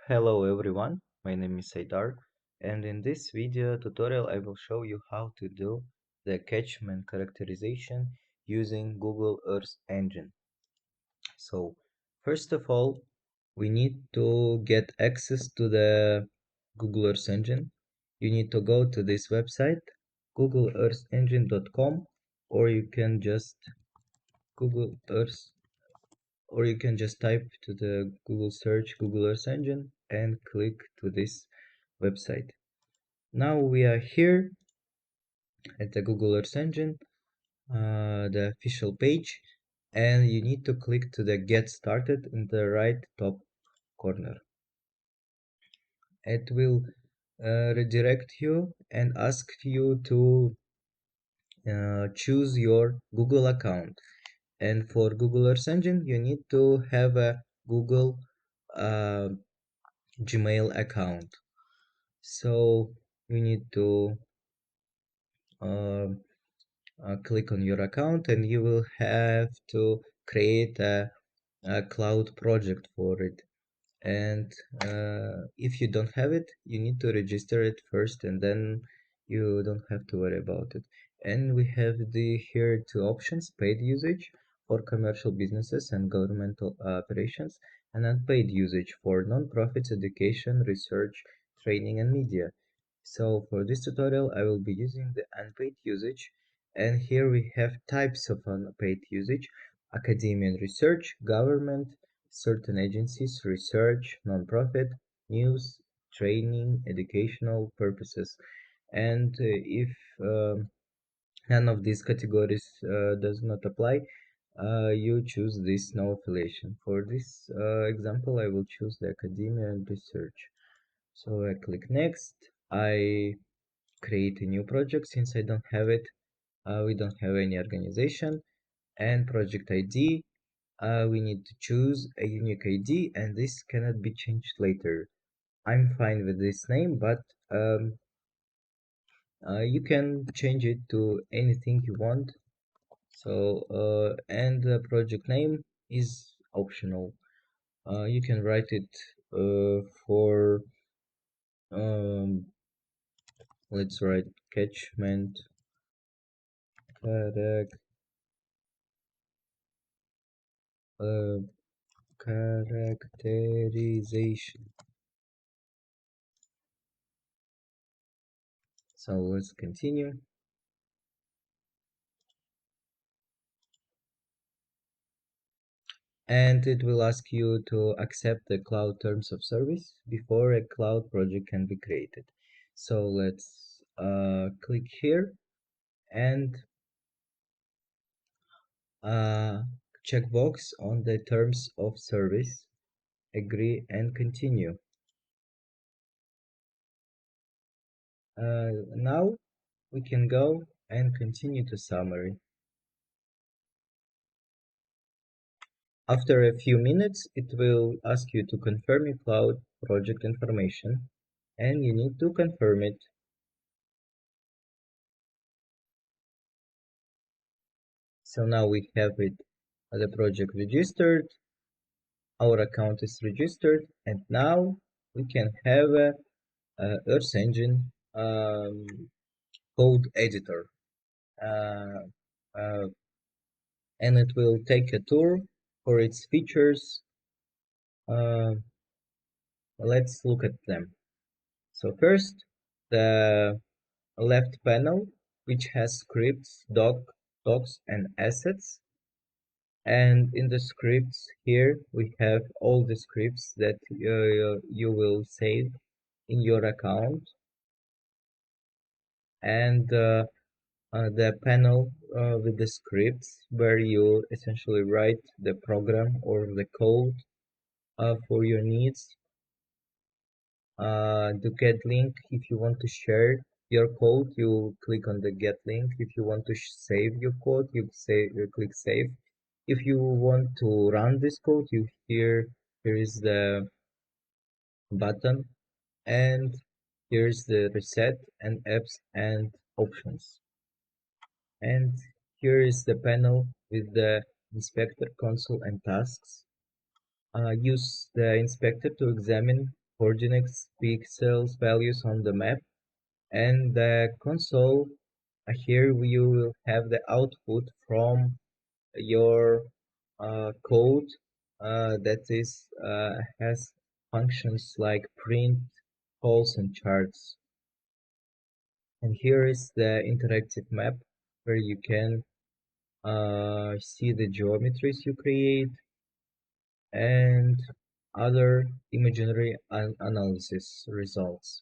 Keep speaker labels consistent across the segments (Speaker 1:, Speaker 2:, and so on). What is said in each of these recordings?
Speaker 1: Hello everyone, my name is Aidar, and in this video tutorial I will show you how to do the catchment characterization using Google Earth Engine. So first of all, we need to get access to the Google Earth Engine. You need to go to this website, googleearthengine.com, or you can just Google Earth or you can just type to the Google search Google Earth Engine and click to this website. Now we are here at the Google Earth Engine, the official page, and you need to click to the Get Started in the right top corner. It will redirect you and ask you to choose your Google account. And for Google Earth Engine, you need to have a Google uh, Gmail account. So you need to uh, click on your account and you will have to create a cloud project for it. And if you don't have it, you need to register it first and then you don't have to worry about it. And we have here two options: paid usage for commercial businesses and governmental operations, and unpaid usage for non-profits, education, research, training, and media. So for this tutorial, I will be using the unpaid usage, and here we have types of unpaid usage: academia and research, government, certain agencies, research, non-profit, news, training, educational purposes. And if none of these categories does not apply, you choose this no affiliation. For this example, I will choose the academia and research. So I click next. I create a new project since I don't have it. We don't have any organization. And project ID, we need to choose a unique ID, and this cannot be changed later. I'm fine with this name, but you can change it to anything you want. So and the project name is optional. You can write it for let's write catchment characterization. So let's continue. And it will ask you to accept the cloud terms of service before a cloud project can be created. So let's click here and check box on the terms of service, agree and continue. Now we can go and continue to summary. After a few minutes, it will ask you to confirm your cloud project information, and you need to confirm it. So now we have it, the project registered, our account is registered, and now we can have a Earth Engine code editor. Uh, uh, and it will take a tour for its features. Uh, let's look at them. So first, the left panel, which has scripts, docs, and assets. And in the scripts here, we have all the scripts that you will save in your account. And the panel with the scripts where you essentially write the program or the code for your needs. The get link, if you want to share your code, you click on the get link. If you want to save your code, you click save. If you want to run this code, here is the button, and here's the reset and apps and options. And here is the panel with the inspector console and tasks. Use the inspector to examine coordinates pixels values on the map, and the console. Here you will have the output from your code that is has functions like print, polls, and charts. And here is the interactive map where you can see the geometries you create and other imaginary analysis results.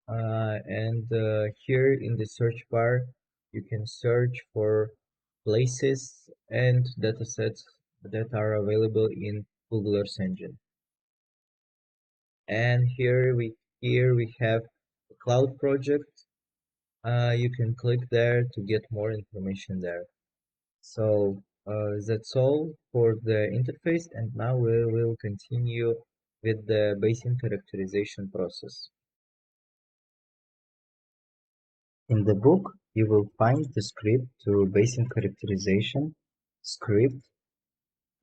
Speaker 1: And here in the search bar, you can search for places and datasets that are available in Google Earth Engine. And here we have a cloud project. You can click there to get more information there. So that's all for the interface, and now we will continue with the basin characterization process. In the book, you will find the script to basin characterization script,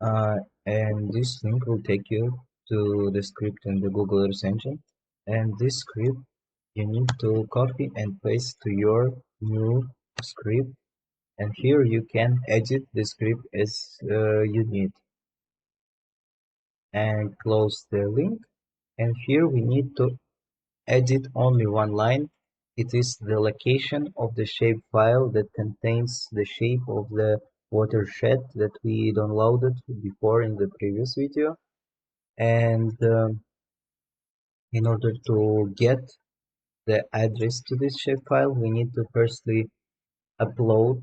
Speaker 1: and this link will take you to the script in the Google Earth Engine. And this script you need to copy and paste to your new script, and here you can edit the script as you need. And close the link, and here we need to edit only one line. It is the location of the shapefile that contains the shape of the watershed that we downloaded before in the previous video. And in order to get the address to this shapefile, we need to firstly upload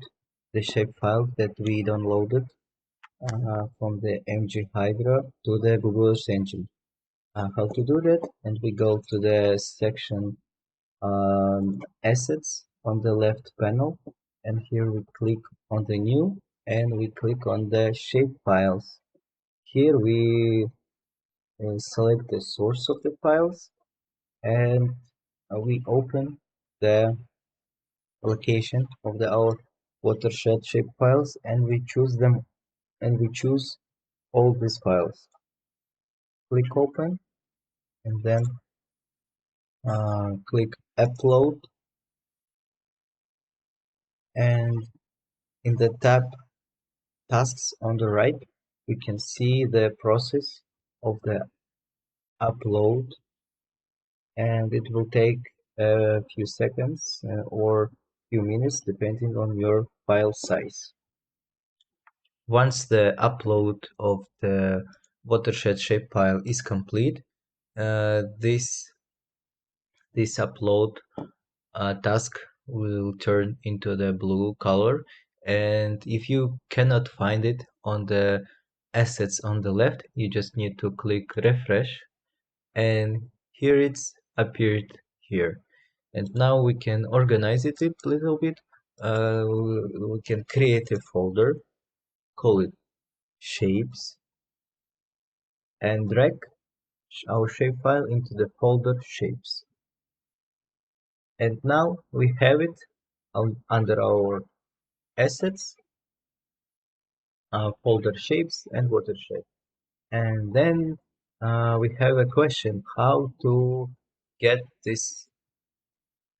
Speaker 1: the shapefile that we downloaded from the MG Hydra to the Google Earth Engine. How to do that? And we go to the section assets on the left panel, and here we click on the new, and we click on the shape files. Here we select the source of the files, and we open the location of our watershed shape files, and we choose them, and we choose all these files. Click open, and then click upload, and in the tab tasks on the right, we can see the process of the upload, and it will take a few seconds or few minutes depending on your file size. Once the upload of the watershed shapefile is complete, this upload task will turn into the blue color, and if you cannot find it on the assets on the left, you just need to click refresh, and here it's appeared here. And now we can organize it a little bit. We can create a folder, call it shapes, and drag our shapefile into the folder shapes. And now we have it under our assets, folder shapes and watershed. And then we have a question: how to get this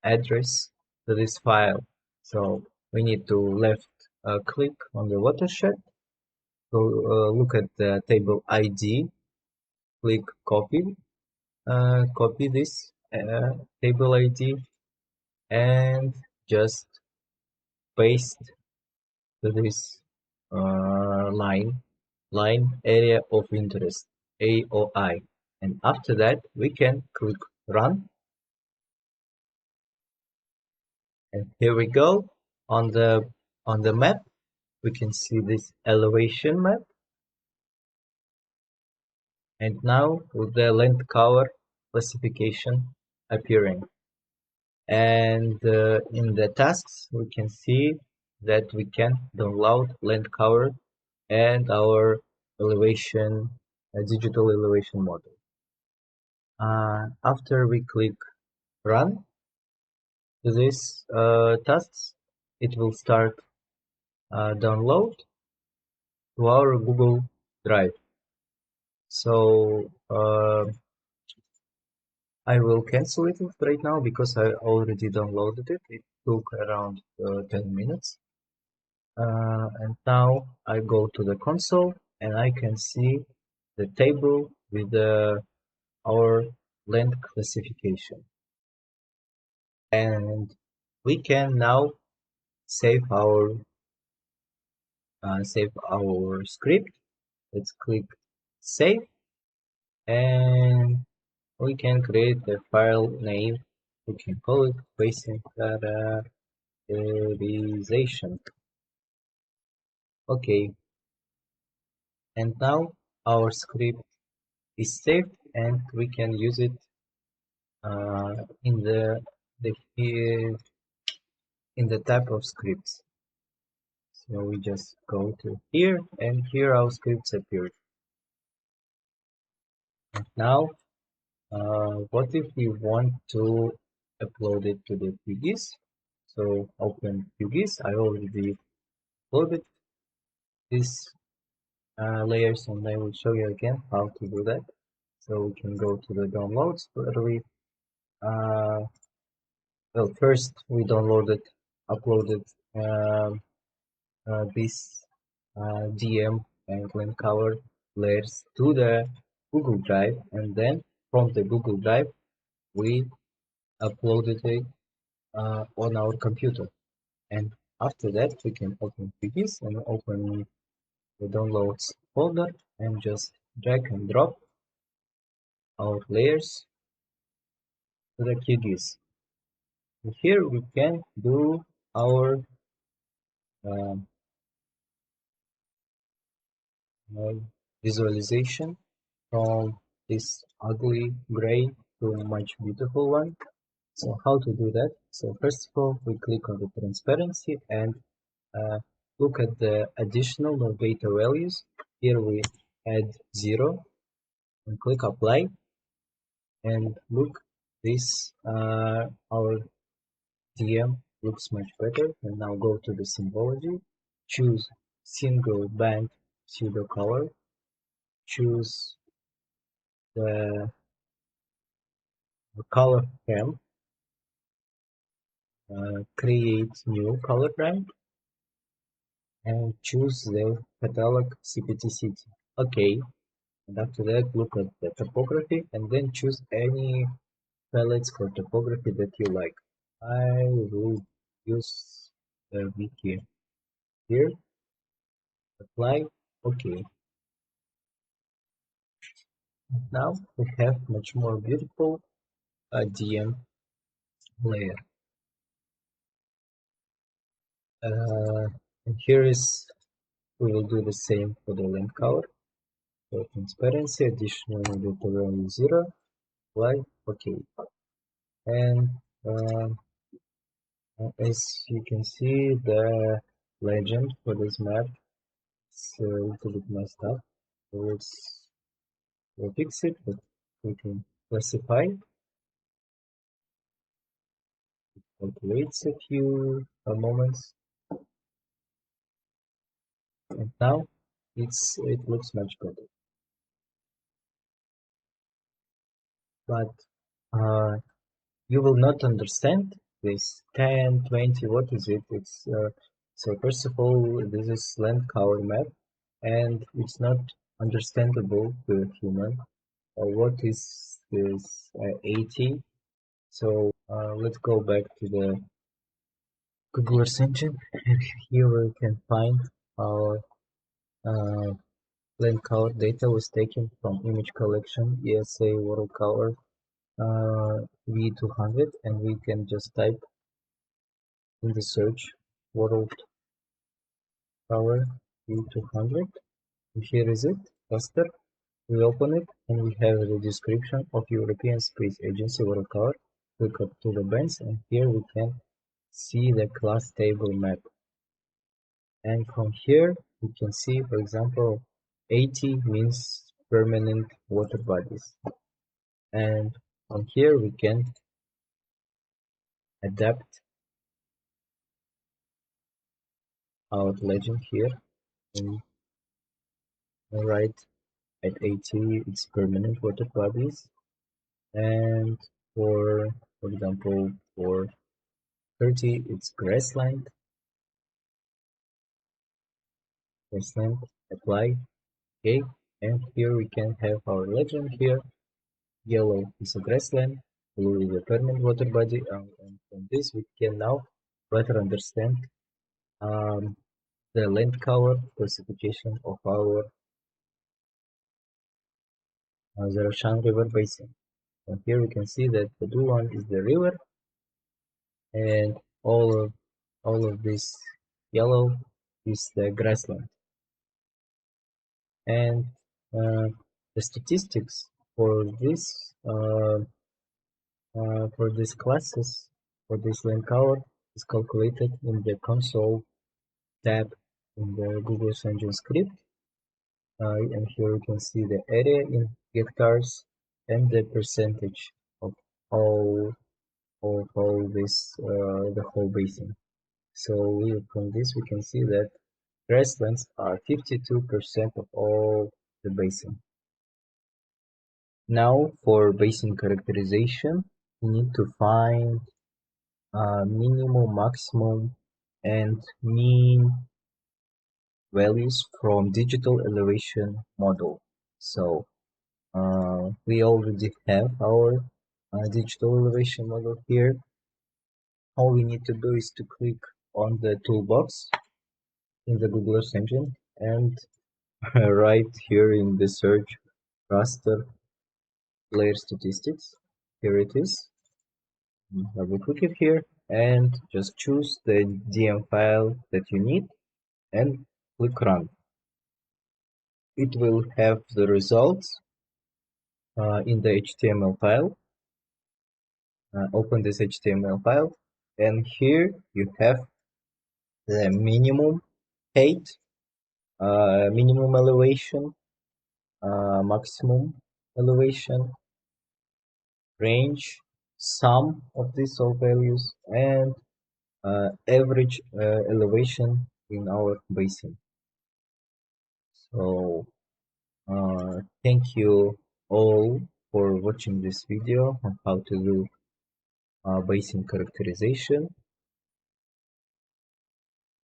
Speaker 1: address to this file? So we need to left click on the watershed, go look at the table ID, click copy, copy this table ID, and just paste to this line area of interest, AOI. And after that, we can click run. And here we go. On the map, we can see this elevation map. And now with the land cover classification appearing. And in the tasks, we can see that we can download land cover and our elevation, digital elevation model. After we click run to this tasks, it will start download to our Google Drive. So I will cancel it right now because I already downloaded it. It took around 10 minutes. And now I go to the console and I can see the table with our land classification. And we can now save our script. Let's click save and we can create a file name. We can call it Basin characterization. Okay, and now our script is saved and we can use it in the in the type of scripts. So we just go to here and here our scripts appear. And now, what if we want to upload it to the QGIS? So open QGIS. I already uploaded these layers and I will show you again how to do that. So we can go to the downloads where we well, first we uploaded this DEM and Land cover layers to the Google Drive, and then from the Google Drive we uploaded it on our computer. And after that we can open QGIS and open the downloads folder and just drag and drop our layers to the QGIS. And here we can do our um, visualization from this ugly gray to a much beautiful one. So how to do that? So first of all, we click on the transparency and look at the additional data values. Here we add 0 and click apply and look this our DM looks much better. And now go to the symbology, choose single band pseudo color, choose the color frame, create new color frame and choose the catalog CPT city. Okay, and after that look at the topography and then choose any palettes for topography that you like. I will use the wiki here, apply, okay. Now we have much more beautiful DM layer. And here is, we will do the same for the land color. So transparency, additional data value 0, apply, okay. And as you can see, the legend for this map is a little bit messed up. So we'll fix it, but we can classify. It waits a few moments, and now it looks much better. But you will not understand this 10, 20, what is it? It's so first of all, this is land cover map, and it's not understandable to a human. What is this 80? So let's go back to the Google Earth engine, and here we can find our land cover data was taken from image collection ESA world cover V200, and we can just type in the search world cover V200, and here is it, cluster. We open it and we have the description of European Space Agency world cover. Click up to the bands and here we can see the class table map. And from here we can see, for example, 80 means permanent water bodies. And from here we can adapt our legend here and write at 80 it's permanent water bodies. And for example, for 30, it's grassland, apply, okay. And here we can have our legend here. Yellow is a grassland, blue is a permanent water body, and from this we can now better understand um, the land cover classification of our Zarafshan River basin. And here we can see that the blue one is the river, and all of this yellow is the grassland. And uh, the statistics for this for these classes for this land cover is calculated in the console tab in the Google Engine script. And here you can see the area in hectares and the percentage of all all this the whole basin. So from this we can see that grasslands are 52% of all the basin. Now for basin characterization, we need to find minimum, maximum, and mean values from digital elevation model. So we already have our digital elevation model here. All we need to do is to click on the toolbox in the Google Search engine and right here in the search raster layer statistics. Here it is. Double click it here and just choose the DM file that you need and click run. It will have the results in the HTML file. Open this HTML file, and here you have the minimum height, minimum elevation, maximum elevation, range, sum of these all values, and average elevation in our basin. So thank you all for watching this video on how to do basin characterization.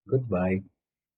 Speaker 1: Goodbye.